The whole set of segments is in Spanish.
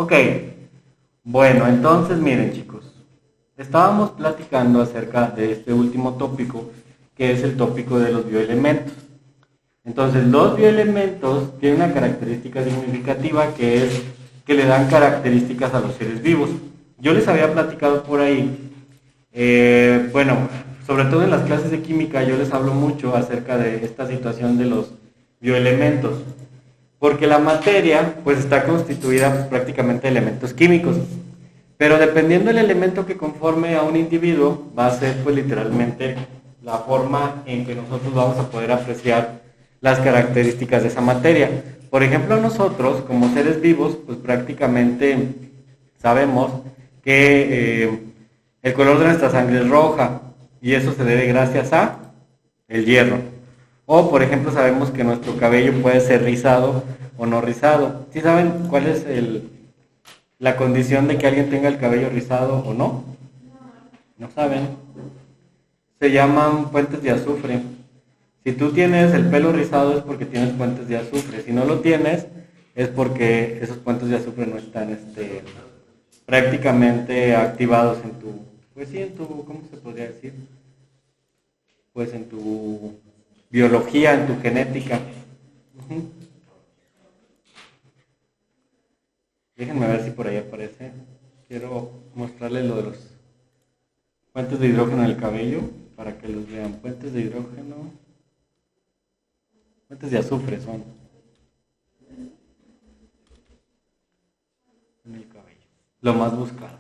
Ok, bueno, entonces miren chicos, estábamos platicando acerca de este último tópico, que es el tópico de los bioelementos. Entonces, los bioelementos tienen una característica significativa que es que le dan características a los seres vivos. Yo les había platicado por ahí, bueno, sobre todo en las clases de química yo les hablo mucho acerca de esta situación de los bioelementos, porque la materia pues está constituida prácticamente de elementos químicos, pero dependiendo del elemento que conforme a un individuo va a ser pues literalmente la forma en que nosotros vamos a poder apreciar las características de esa materia. Por ejemplo, nosotros como seres vivos pues prácticamente sabemos que el color de nuestra sangre es roja y eso se debe gracias a el hierro. O, por ejemplo, sabemos que nuestro cabello puede ser rizado o no rizado. ¿Sí saben cuál es la condición de que alguien tenga el cabello rizado o no? No saben. Se llaman puentes de azufre. Si tú tienes el pelo rizado es porque tienes puentes de azufre. Si no lo tienes es porque esos puentes de azufre no están prácticamente activados en tu, pues sí, en tu, ¿cómo se podría decir? Pues en tu biología, en tu genética. Uh-huh. Déjenme ver si por ahí aparece. Quiero mostrarles lo de los puentes de hidrógeno en el cabello para que los vean. Puentes de hidrógeno, puentes de azufre son en el cabello. Lo más buscado.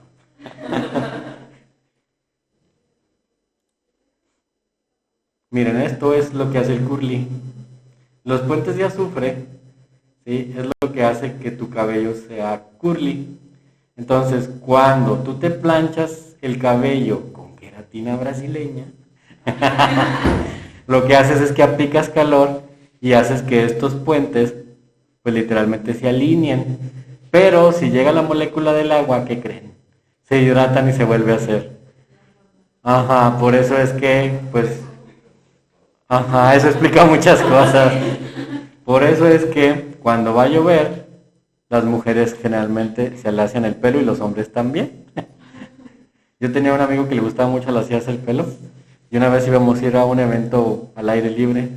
Miren, esto es lo que hace el curly. Los puentes de azufre, ¿sí? Es lo que hace que tu cabello sea curly. Entonces, cuando tú te planchas el cabello con queratina brasileña, lo que haces es que aplicas calor y haces que estos puentes, pues literalmente se alineen. Pero si llega la molécula del agua, ¿qué creen? Se hidratan y se vuelve a hacer. Ajá, por eso es que, pues, ajá, eso explica muchas cosas. Por eso es que cuando va a llover, las mujeres generalmente se alacian el pelo y los hombres también. Yo tenía un amigo que le gustaba mucho alaciarse el pelo y una vez íbamos a ir a un evento al aire libre.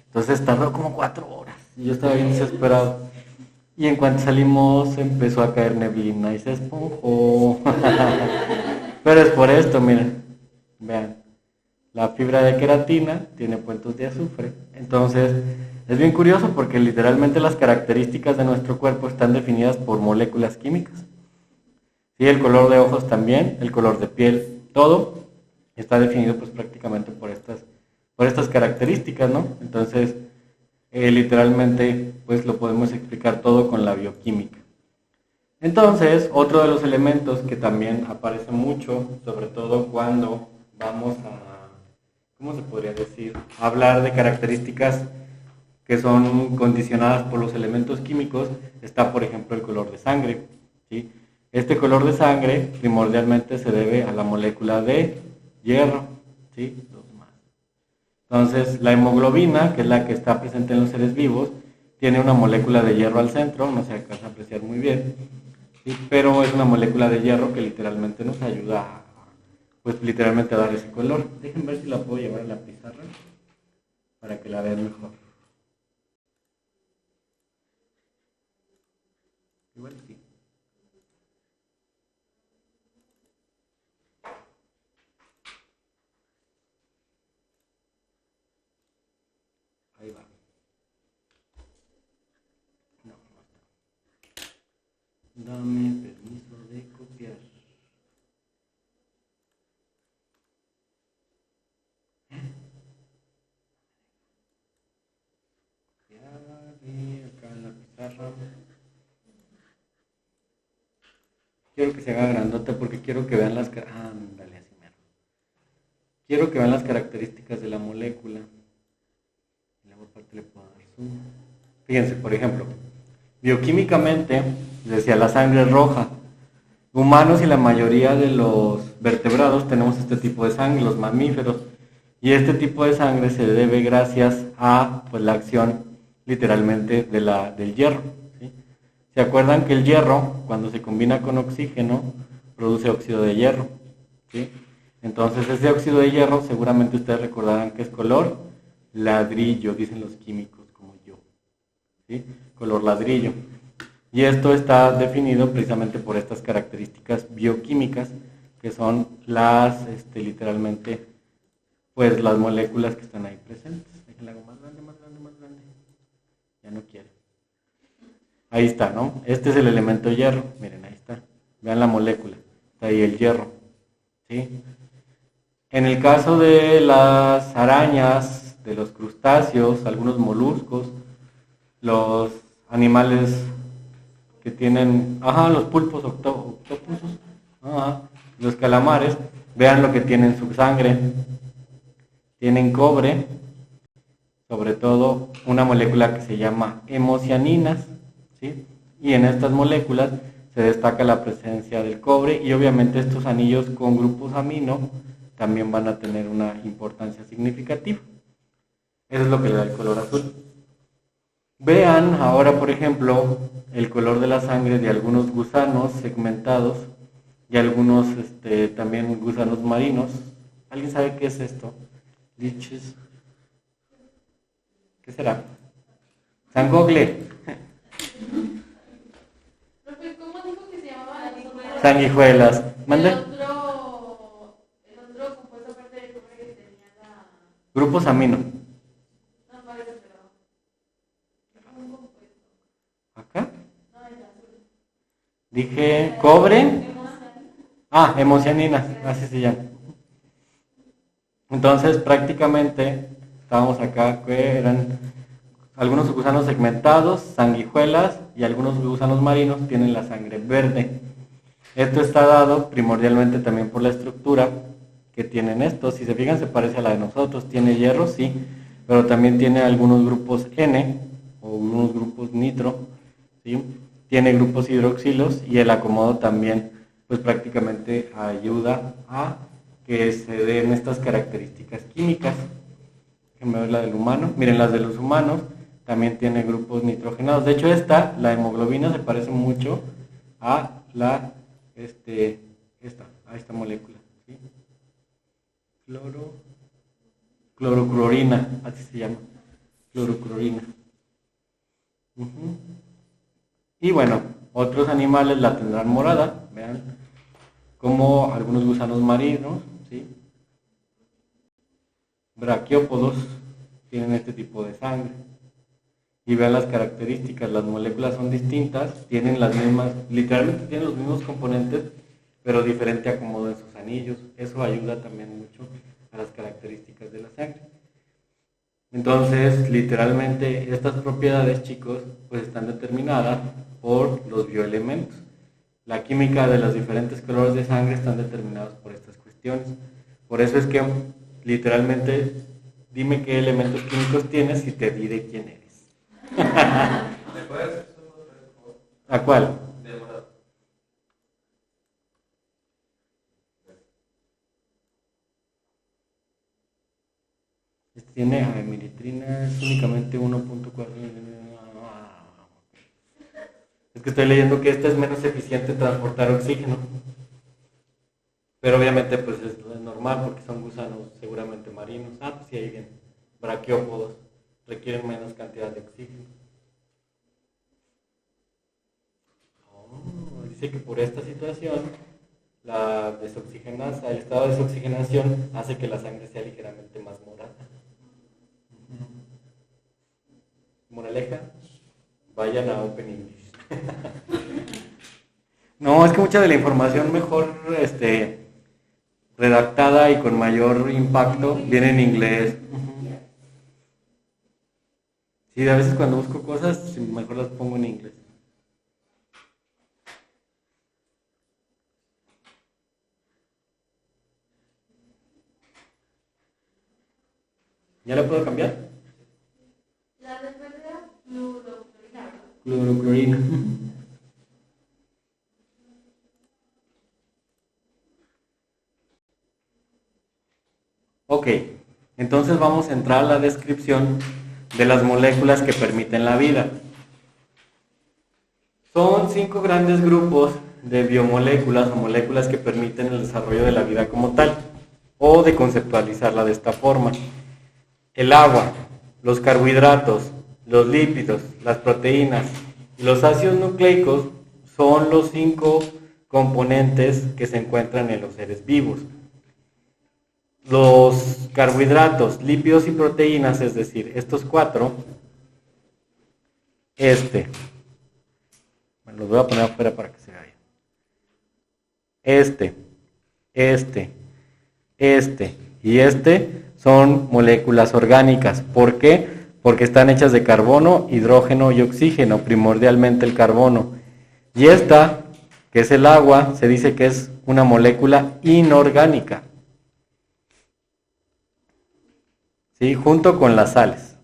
Entonces tardó como 4 horas y yo estaba bien desesperado. Y en cuanto salimos empezó a caer neblina y se esponjó. Pero es por esto, miren, vean. La fibra de queratina tiene puentes de azufre. Entonces, es bien curioso porque literalmente las características de nuestro cuerpo están definidas por moléculas químicas. Sí, el color de ojos también, el color de piel, todo está definido pues prácticamente por estas características, ¿no? Entonces, literalmente pues lo podemos explicar todo con la bioquímica. Entonces, otro de los elementos que también aparece mucho, sobre todo cuando vamos a, ¿cómo se podría decir? Hablar de características que son condicionadas por los elementos químicos, está por ejemplo el color de sangre, ¿sí? Este color de sangre primordialmente se debe a la molécula de hierro, ¿sí? Entonces, la hemoglobina, que es la que está presente en los seres vivos, tiene una molécula de hierro al centro, no se alcanza a apreciar muy bien, ¿sí? Pero es una molécula de hierro que literalmente nos ayuda pues literalmente a dar ese color. Déjenme ver si la puedo llevar a la pizarra para que la vean mejor. Igual sí. Ahí va. No, no está. Dame permiso de copiar. Acá en la pizarra. Quiero que se haga grandote porque quiero que vean ándale, así mero. Quiero que vean las características de la molécula. Y luego aparte le puedo dar zoom. Fíjense, por ejemplo, bioquímicamente, decía la sangre es roja. Humanos y la mayoría de los vertebrados tenemos este tipo de sangre, los mamíferos. Y este tipo de sangre se debe gracias a pues, la acción literalmente del hierro. ¿Sí? ¿Se acuerdan que el hierro, cuando se combina con oxígeno, produce óxido de hierro? ¿Sí? Entonces ese óxido de hierro seguramente ustedes recordarán que es color ladrillo, dicen los químicos como yo. ¿Sí? Color ladrillo. Y esto está definido precisamente por estas características bioquímicas que son las, literalmente, pues las moléculas que están ahí presentes. Déjenla hago más grande, más grande, más grande. Ya no quiere. Ahí está, ¿no? Este es el elemento hierro. Miren, ahí está. Vean la molécula. Está ahí el hierro. ¿Sí? En el caso de las arañas, de los crustáceos, algunos moluscos, los animales que tienen, los pulpos, octopusos, los calamares, vean lo que tienen en su sangre. Tienen cobre, sobre todo una molécula que se llama hemocianinas, ¿sí? Y en estas moléculas se destaca la presencia del cobre y obviamente estos anillos con grupos amino también van a tener una importancia significativa. Eso es lo que le da el color azul. Vean ahora, por ejemplo, el color de la sangre de algunos gusanos segmentados y algunos también gusanos marinos. ¿Alguien sabe qué es esto? Liches. ¿Qué será? Sangogle. ¿Cómo dijo que se llamaba? Sanguijuelas. ¿Mande? El otro compuesto aparte del cobre que tenía la... Grupos amino. No parece, pero... un compuesto. ¿Acá? No, el azul. Dije cobre. Hemocianinas. Así se llama. Entonces, prácticamente, estábamos acá que eran algunos gusanos segmentados, sanguijuelas y algunos gusanos marinos tienen la sangre verde. Esto está dado primordialmente también por la estructura que tienen estos. Si se fijan, se parece a la de nosotros. Tiene hierro, sí, pero también tiene algunos grupos N o algunos grupos nitro, ¿sí? Tiene grupos hidroxilos y el acomodo también, pues prácticamente ayuda a que se den estas características químicas. Déjenme ver la del humano. Miren, las de los humanos también tiene grupos nitrogenados. De hecho, la hemoglobina, se parece mucho a la a esta molécula. ¿Sí? Cloroclorina, así se llama. Cloroclorina. Y bueno, otros animales la tendrán morada, vean, como algunos gusanos marinos, ¿sí? Braquiópodos tienen este tipo de sangre. Y vean las características, las moléculas son distintas, tienen las mismas, literalmente tienen los mismos componentes, pero diferente acomodo en sus anillos. Eso ayuda también mucho a las características de la sangre. Entonces, literalmente, estas propiedades, chicos, pues están determinadas por los bioelementos. La química de los diferentes colores de sangre están determinados por estas cuestiones. Por eso es que, literalmente, dime qué elementos químicos tienes y te diré quién eres. ¿A cuál? Este tiene amilitrina, es únicamente 1.4. Es que estoy leyendo que esta es menos eficiente en transportar oxígeno. Pero obviamente pues es normal porque son gusanos seguramente marinos. Pues sí, ahí bien. Braquiópodos requieren menos cantidad de oxígeno. Dice que por esta situación el estado de desoxigenación hace que la sangre sea ligeramente más morada. Moraleja, vayan a Open English. No, es que mucha de la información mejor redactada y con mayor impacto viene en inglés. Sí, a veces cuando busco cosas, mejor las pongo en inglés. ¿Ya la puedo cambiar? La de verde era cloroclorina, ¿verdad? Cloroclorina. Ok, entonces vamos a entrar a la descripción de las moléculas que permiten la vida. Son 5 grandes grupos de biomoléculas o moléculas que permiten el desarrollo de la vida como tal, o de conceptualizarla de esta forma. El agua, los carbohidratos, los lípidos, las proteínas y los ácidos nucleicos son los 5 componentes que se encuentran en los seres vivos. Los carbohidratos, lípidos y proteínas, es decir, estos 4, los voy a poner afuera para que se vea. Y son moléculas orgánicas. ¿Por qué? Porque están hechas de carbono, hidrógeno y oxígeno, primordialmente el carbono. Y esta, que es el agua, se dice que es una molécula inorgánica. ¿Sí? Junto con las sales,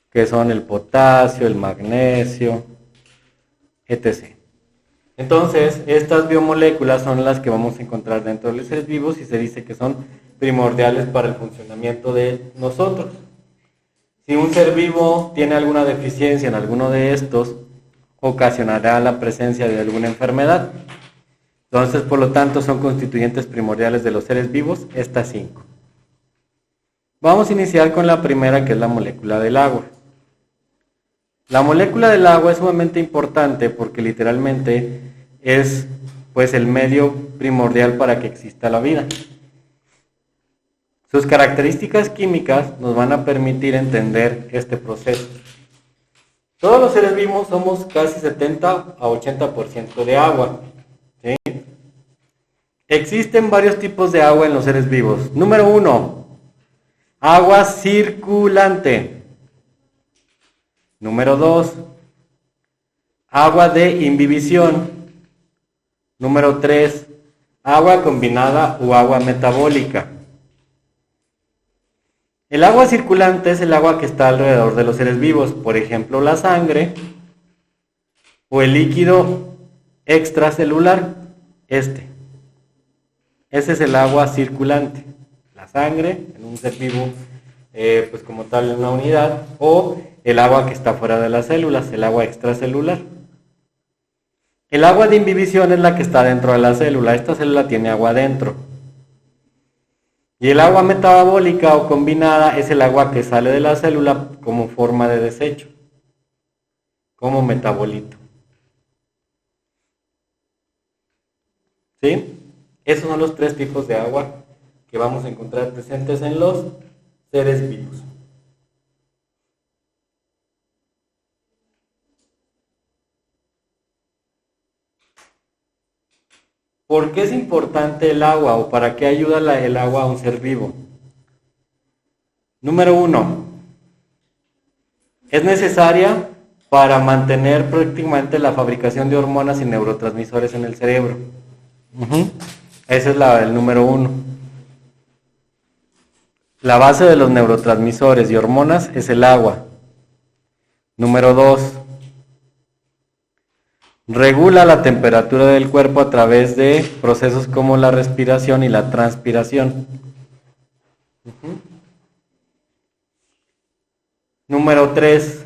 que son el potasio, el magnesio, etc. Entonces, estas biomoléculas son las que vamos a encontrar dentro de los seres vivos y se dice que son primordiales para el funcionamiento de nosotros. Si un ser vivo tiene alguna deficiencia en alguno de estos, ocasionará la presencia de alguna enfermedad. Entonces, por lo tanto, son constituyentes primordiales de los seres vivos, estas 5. Vamos a iniciar con la primera, que es la molécula del agua. La molécula del agua es sumamente importante porque literalmente es pues el medio primordial para que exista la vida. Sus características químicas nos van a permitir entender este proceso. Todos los seres vivos somos casi 70 a 80% de agua, ¿sí? Existen varios tipos de agua en los seres vivos. Número 1, agua circulante. Número 2, agua de imbibición. Número 3, agua combinada o agua metabólica. El agua circulante es el agua que está alrededor de los seres vivos, por ejemplo la sangre o el líquido extracelular, Ese es el agua circulante, la sangre en un ser vivo, pues como tal en una unidad, o el agua que está fuera de las células, el agua extracelular. El agua de imbibición es la que está dentro de la célula, esta célula tiene agua dentro. Y el agua metabólica o combinada es el agua que sale de la célula como forma de desecho, como metabolito. ¿Sí? Esos son los 3 tipos de agua que vamos a encontrar presentes en los seres vivos. ¿Por qué es importante el agua o para qué ayuda el agua a un ser vivo? Número 1, es necesaria para mantener prácticamente la fabricación de hormonas y neurotransmisores en el cerebro. Ese es el número 1. La base de los neurotransmisores y hormonas es el agua. Número 2, regula la temperatura del cuerpo a través de procesos como la respiración y la transpiración. Número 3,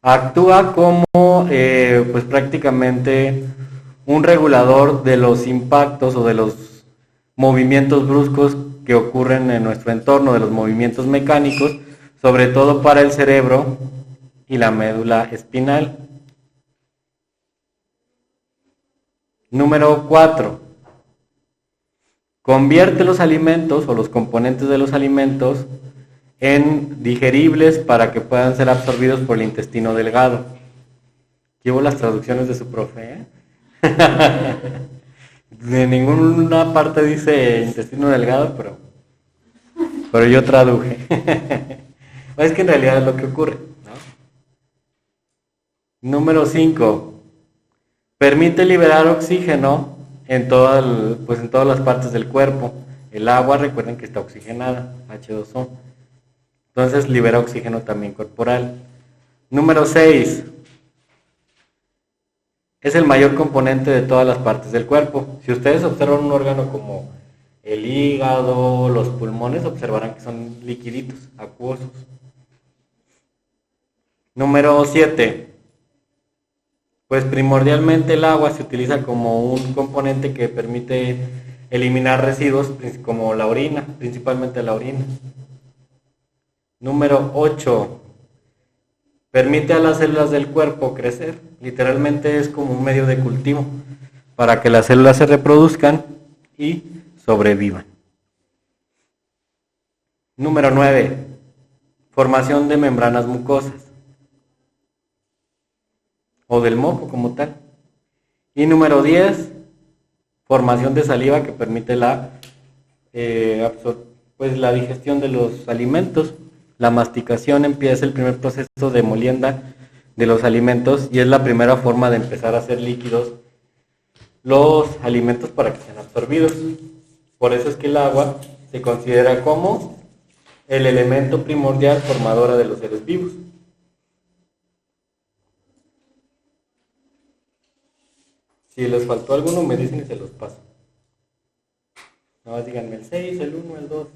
actúa como pues prácticamente un regulador de los impactos o de los movimientos bruscos que ocurren en nuestro entorno, de los movimientos mecánicos, sobre todo para el cerebro y la médula espinal. Número 4, convierte los alimentos o los componentes de los alimentos en digeribles para que puedan ser absorbidos por el intestino delgado. Llevo las traducciones de su profe, De ninguna parte dice intestino delgado, pero yo traduje. Es que en realidad es lo que ocurre, ¿no? Número 5, permite liberar oxígeno en todas las partes del cuerpo. El agua, recuerden que está oxigenada, H2O. Entonces libera oxígeno también corporal. Número 6, es el mayor componente de todas las partes del cuerpo. Si ustedes observan un órgano como el hígado, los pulmones, observarán que son liquiditos, acuosos. Número 7. Pues primordialmente el agua se utiliza como un componente que permite eliminar residuos como la orina, principalmente la orina. Número 8. Permite a las células del cuerpo crecer. Literalmente es como un medio de cultivo para que las células se reproduzcan y sobrevivan. Número 9. Formación de membranas mucosas o del moco como tal. Y número 10. Formación de saliva que permite la digestión de los alimentos. La masticación empieza el primer proceso de molienda de los alimentos y es la primera forma de empezar a hacer líquidos los alimentos para que sean absorbidos. Por eso es que el agua se considera como el elemento primordial formadora de los seres vivos. Si les faltó alguno me dicen y se los paso. Nada más díganme el 6, el 1, el 2.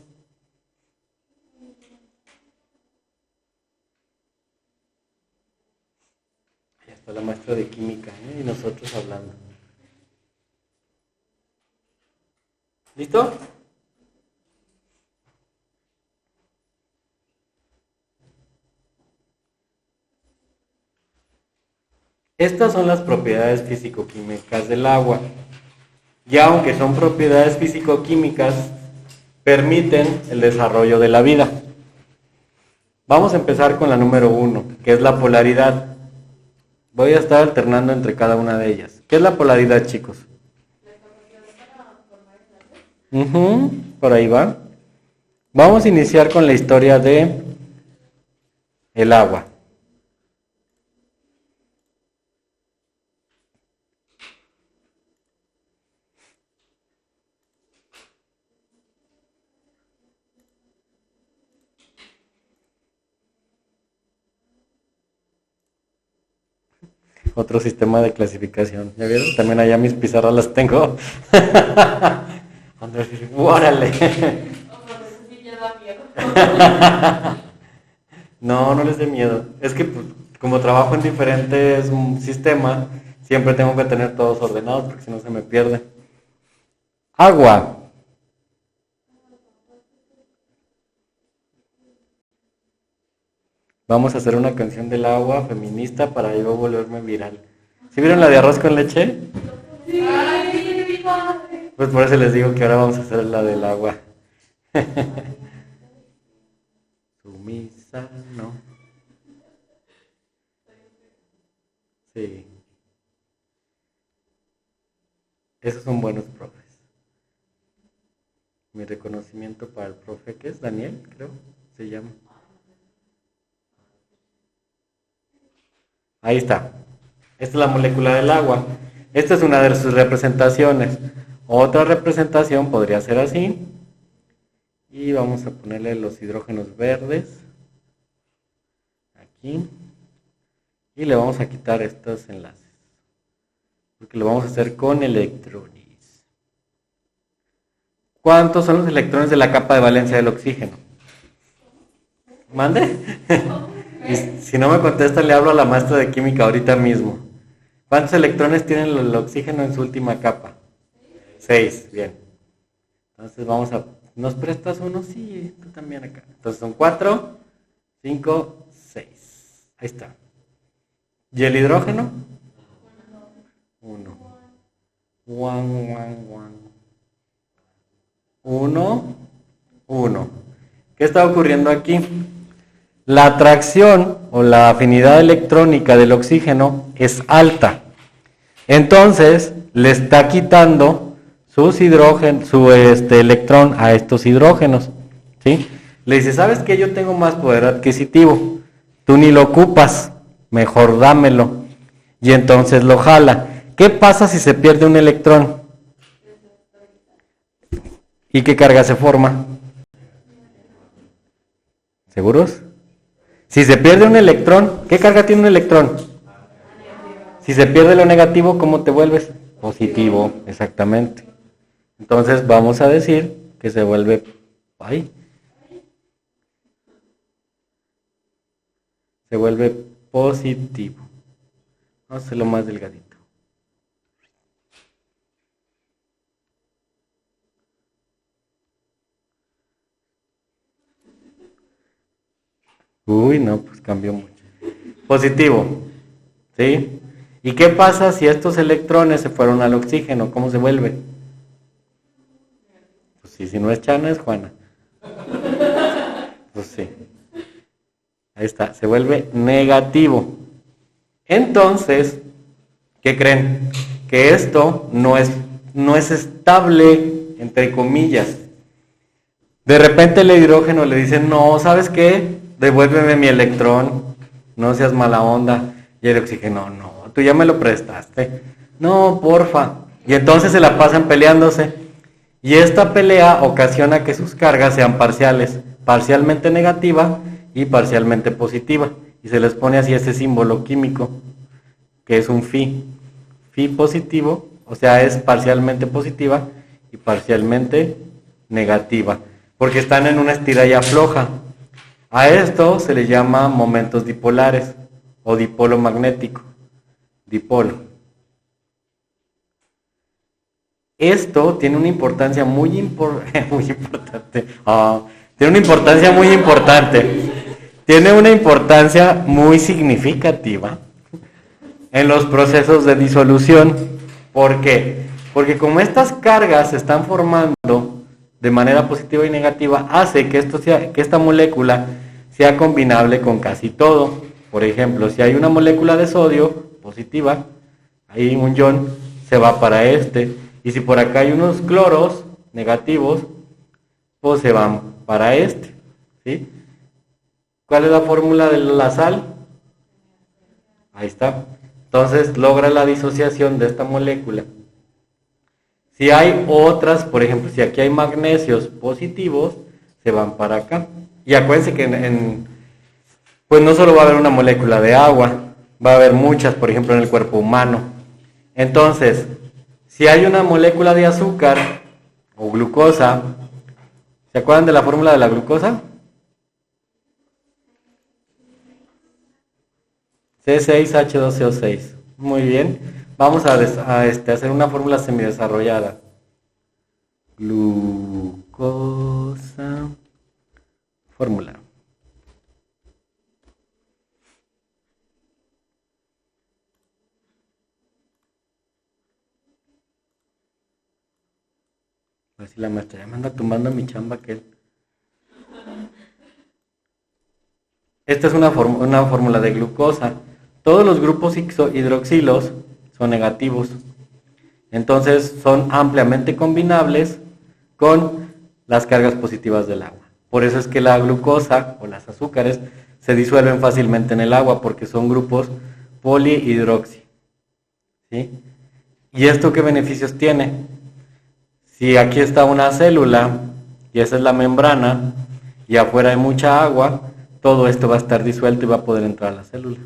Ahí está la maestra de química, y nosotros hablando. ¿Listo? Estas son las propiedades físico-químicas del agua. Y aunque son propiedades físico-químicas, permiten el desarrollo de la vida. Vamos a empezar con la número 1, que es la polaridad. Voy a estar alternando entre cada una de ellas. ¿Qué es la polaridad, chicos? Por ahí va. Vamos a iniciar con la historia de el agua. Otro sistema de clasificación. ¿Ya vieron? También allá mis pizarras las tengo. Andrés, ¡órale! No, no les dé miedo. Es que pues, como trabajo en diferentes sistemas, siempre tengo que tener todos ordenados porque si no se me pierde. Agua. Vamos a hacer una canción del agua feminista para yo volverme viral. ¿Sí vieron la de arroz con leche? Sí, mi madre. Pues por eso les digo que ahora vamos a hacer la del agua. Sumisa, ¿no? Sí. Esos son buenos profes. Mi reconocimiento para el profe, ¿qué es? Daniel, creo, se llama. Ahí está. Esta es la molécula del agua. Esta es una de sus representaciones. Otra representación podría ser así. Y vamos a ponerle los hidrógenos verdes. Aquí. Y le vamos a quitar estos enlaces. Porque lo vamos a hacer con electrones. ¿Cuántos son los electrones de la capa de valencia del oxígeno? ¿Mande? Y si no me contesta, le hablo a la maestra de química ahorita mismo. ¿Cuántos electrones tiene el oxígeno en su última capa? 6, bien. Entonces vamos a... ¿Nos prestas uno? Sí, tú también acá. Entonces son 4, 5, 6. Ahí está. ¿Y el hidrógeno? 1. 1, 1. ¿Qué está ocurriendo aquí? La atracción o la afinidad electrónica del oxígeno es alta. Entonces, le está quitando sus hidrógenos, su electrón a estos hidrógenos. ¿Sí? Le dice, ¿sabes qué? Yo tengo más poder adquisitivo. Tú ni lo ocupas. Mejor dámelo. Y entonces lo jala. ¿Qué pasa si se pierde un electrón? ¿Y qué carga se forma? ¿Seguros? Si se pierde un electrón, ¿qué carga tiene un electrón? Si se pierde lo negativo, ¿cómo te vuelves? Positivo, exactamente. Entonces vamos a decir que se vuelve se vuelve positivo. Vamos a hacerlo más delgadito. Uy, no, pues cambió mucho. Positivo, ¿sí? ¿Y qué pasa si estos electrones se fueron al oxígeno? ¿Cómo se vuelve? Pues sí, si no es Chana, es Juana. Pues sí. Ahí está, se vuelve negativo. Entonces, ¿qué creen? Que esto no es estable, entre comillas. De repente el hidrógeno le dice, no, ¿sabes qué? Devuélveme mi electrón, no seas mala onda. Y el oxígeno, no, tú ya me lo prestaste. No, porfa. Y entonces se la pasan peleándose. Y esta pelea ocasiona que sus cargas sean parciales, parcialmente negativa y parcialmente positiva. Y se les pone así ese símbolo químico, que es un Fi. Fi positivo, o sea, es parcialmente positiva y parcialmente negativa, porque están en una estira y afloja. A esto se le llama momentos dipolares o dipolo magnético. Dipolo. Esto tiene una importancia muy importante. Tiene una importancia muy importante. Tiene una importancia muy significativa en los procesos de disolución. ¿Por qué? Porque como estas cargas se están formando de manera positiva y negativa, hace que esta molécula sea combinable con casi todo. Por ejemplo, si hay una molécula de sodio positiva, ahí un ion se va para este. Y si por acá hay unos cloros negativos, pues se van para este. ¿Sí? ¿Cuál es la fórmula de la sal? Ahí está. Entonces logra la disociación de esta molécula. Si hay otras, por ejemplo, si aquí hay magnesios positivos, se van para acá. Y acuérdense que pues no solo va a haber una molécula de agua, va a haber muchas, por ejemplo, en el cuerpo humano. Entonces, si hay una molécula de azúcar o glucosa, ¿se acuerdan de la fórmula de la glucosa? C6H12O6. Muy bien. Vamos a hacer una fórmula semidesarrollada. Glucosa. Fórmula. Así la maestra ya me anda tumbando mi chamba que él. Esta es una fórmula de glucosa. Todos los grupos hidroxilos son negativos. Entonces son ampliamente combinables con las cargas positivas del agua. Por eso es que la glucosa o las azúcares se disuelven fácilmente en el agua porque son grupos polihidroxi. ¿Sí? ¿Y esto qué beneficios tiene? Si aquí está una célula y esa es la membrana y afuera hay mucha agua, todo esto va a estar disuelto y va a poder entrar a la célula.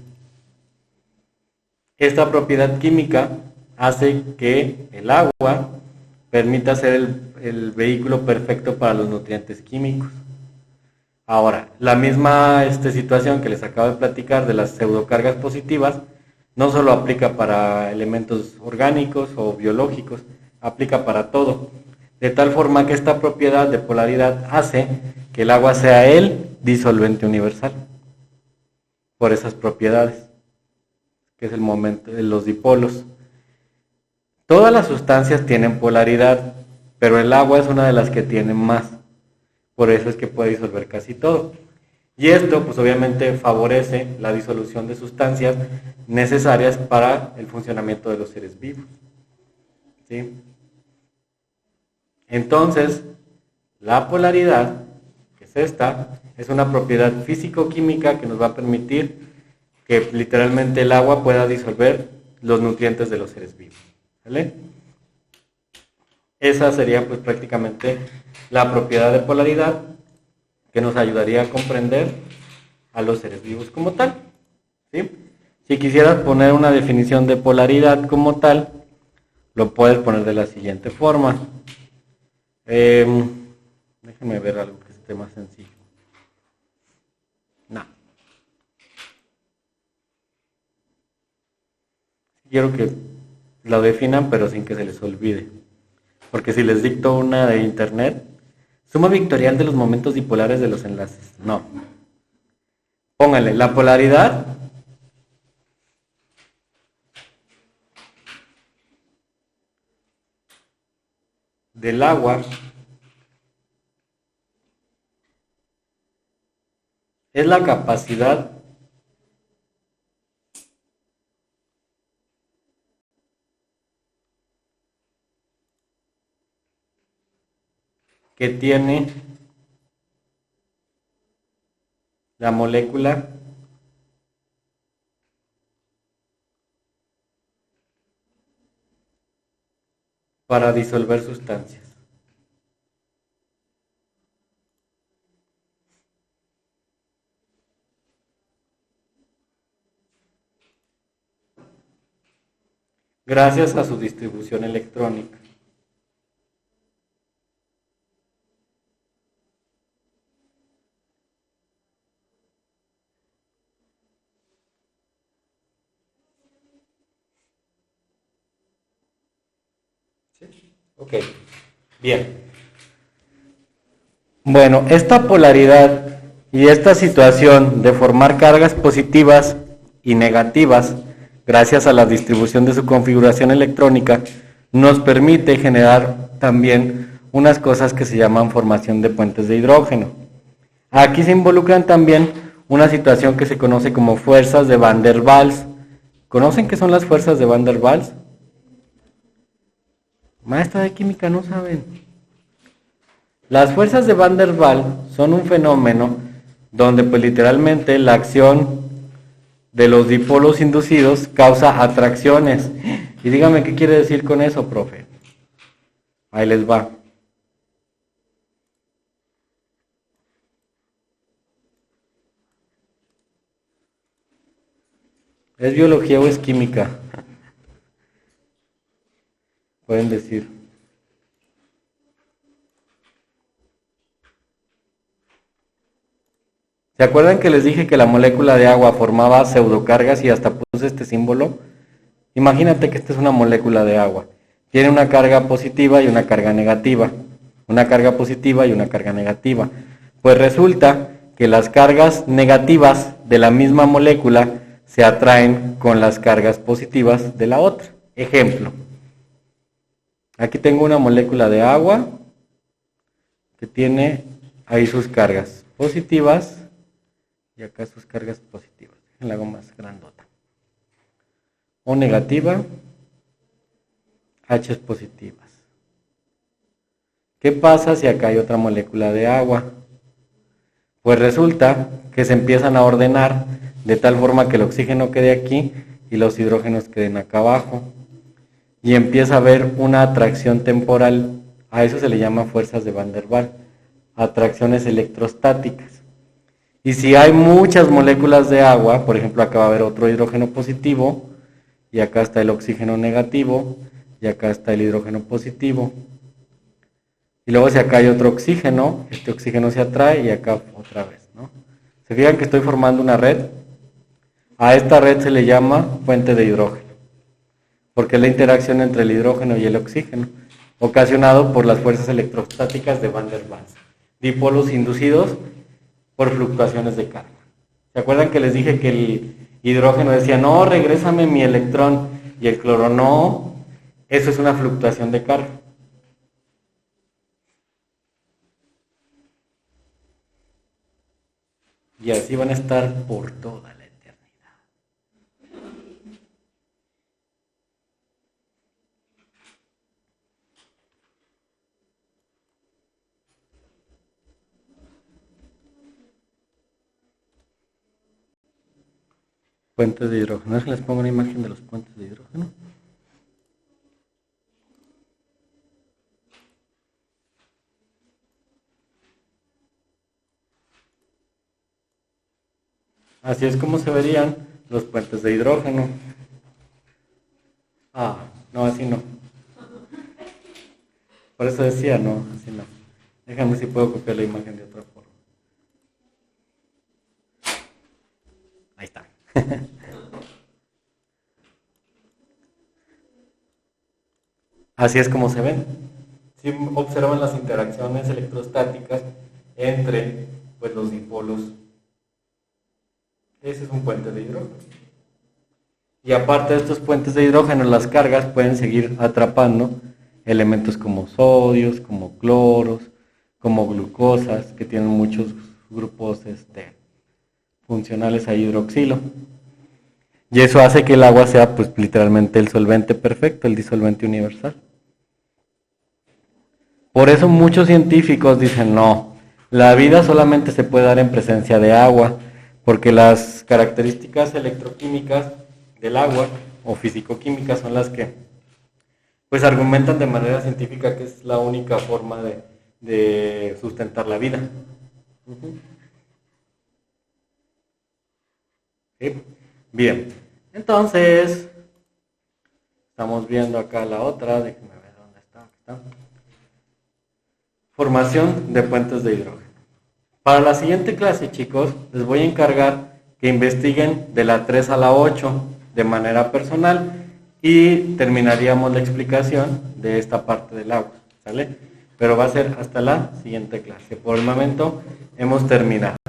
Esta propiedad química hace que el agua permita ser el vehículo perfecto para los nutrientes químicos. Ahora, la misma situación que les acabo de platicar de las pseudocargas positivas, no solo aplica para elementos orgánicos o biológicos, aplica para todo. De tal forma que esta propiedad de polaridad hace que el agua sea el disolvente universal. Por esas propiedades, que es el momento de los dipolos. Todas las sustancias tienen polaridad, pero el agua es una de las que tiene más. Por eso es que puede disolver casi todo. Y esto, pues obviamente, favorece la disolución de sustancias necesarias para el funcionamiento de los seres vivos. ¿Sí? Entonces, la polaridad, que es esta, es una propiedad físico-química que nos va a permitir que literalmente el agua pueda disolver los nutrientes de los seres vivos. ¿Vale? Esa sería pues prácticamente la propiedad de polaridad que nos ayudaría a comprender a los seres vivos como tal. ¿Sí? Si quisieras poner una definición de polaridad como tal, lo puedes poner de la siguiente forma. Déjenme ver algo que esté más sencillo. No. quiero que lo definan, pero sin que se les olvide. Porque si les dicto una de internet, suma vectorial de los momentos dipolares de los enlaces. No. Póngale la polaridad del agua es la capacidad que tiene la molécula para disolver sustancias. Gracias a su distribución electrónica. Ok, bien. Bueno, esta polaridad y esta situación de formar cargas positivas y negativas, gracias a la distribución de su configuración electrónica, nos permite generar también unas cosas que se llaman formación de puentes de hidrógeno. Aquí se involucran también una situación que se conoce como fuerzas de Van der Waals. ¿Conocen qué son las fuerzas de Van der Waals? Maestra de química, no saben. Las fuerzas de Van der Waals son un fenómeno donde pues literalmente la acción de los dipolos inducidos causa atracciones. Y dígame qué quiere decir con eso, profe. Ahí les va. ¿Es biología o es química? Pueden decir. ¿Se acuerdan que les dije que la molécula de agua formaba pseudocargas y hasta puse este símbolo? Imagínate que esta es una molécula de agua. Tiene una carga positiva y una carga negativa. Una carga positiva y una carga negativa. Pues resulta que las cargas negativas de la misma molécula se atraen con las cargas positivas de la otra. Ejemplo. Aquí tengo una molécula de agua que tiene ahí sus cargas positivas y acá sus cargas positivas. La hago más grandota. O negativa, H positivas. ¿Qué pasa si acá hay otra molécula de agua? Pues resulta que se empiezan a ordenar de tal forma que el oxígeno quede aquí y los hidrógenos queden acá abajo. Y empieza a haber una atracción temporal. A eso se le llama fuerzas de Van der Waals, atracciones electrostáticas. Y si hay muchas moléculas de agua, por ejemplo, acá va a haber otro hidrógeno positivo, y acá está el oxígeno negativo, y acá está el hidrógeno positivo. Y luego si acá hay otro oxígeno, este oxígeno se atrae y acá otra vez, ¿no? ¿Se fijan que estoy formando una red? A esta red se le llama fuente de hidrógeno, porque es la interacción entre el hidrógeno y el oxígeno, ocasionado por las fuerzas electrostáticas de Van der Waals, dipolos inducidos por fluctuaciones de carga. ¿Se acuerdan que les dije que el hidrógeno decía, no, regrésame mi electrón, y el cloro, no? Eso es una fluctuación de carga. Y así van a estar por toda la eternidad. Puentes de hidrógeno. ¿No les pongo una imagen de los puentes de hidrógeno? Así es como se verían los puentes de hidrógeno. Ah, no, así no. Por eso decía, no, así no. Déjame si puedo copiar la imagen de otra forma. Ahí está. Así es como se ven. Si observan las interacciones electrostáticas entre pues, los dipolos. Ese es un puente de hidrógeno. Y aparte de estos puentes de hidrógeno, las cargas pueden seguir atrapando elementos como sodios, como cloros, como glucosas, que tienen muchos grupos funcionales a hidroxilo. Y eso hace que el agua sea pues literalmente el solvente perfecto, el disolvente universal. Por eso muchos científicos dicen, no, la vida solamente se puede dar en presencia de agua, porque las características electroquímicas del agua o fisicoquímicas son las que pues argumentan de manera científica que es la única forma de sustentar la vida. ¿Sí? Bien, entonces estamos viendo acá la otra, déjenme ver dónde está. Aquí está. Formación de puentes de hidrógeno. Para la siguiente clase, chicos, les voy a encargar que investiguen de la 3 a la 8 de manera personal y terminaríamos la explicación de esta parte del agua, ¿sale? Pero va a ser hasta la siguiente clase. Por el momento hemos terminado.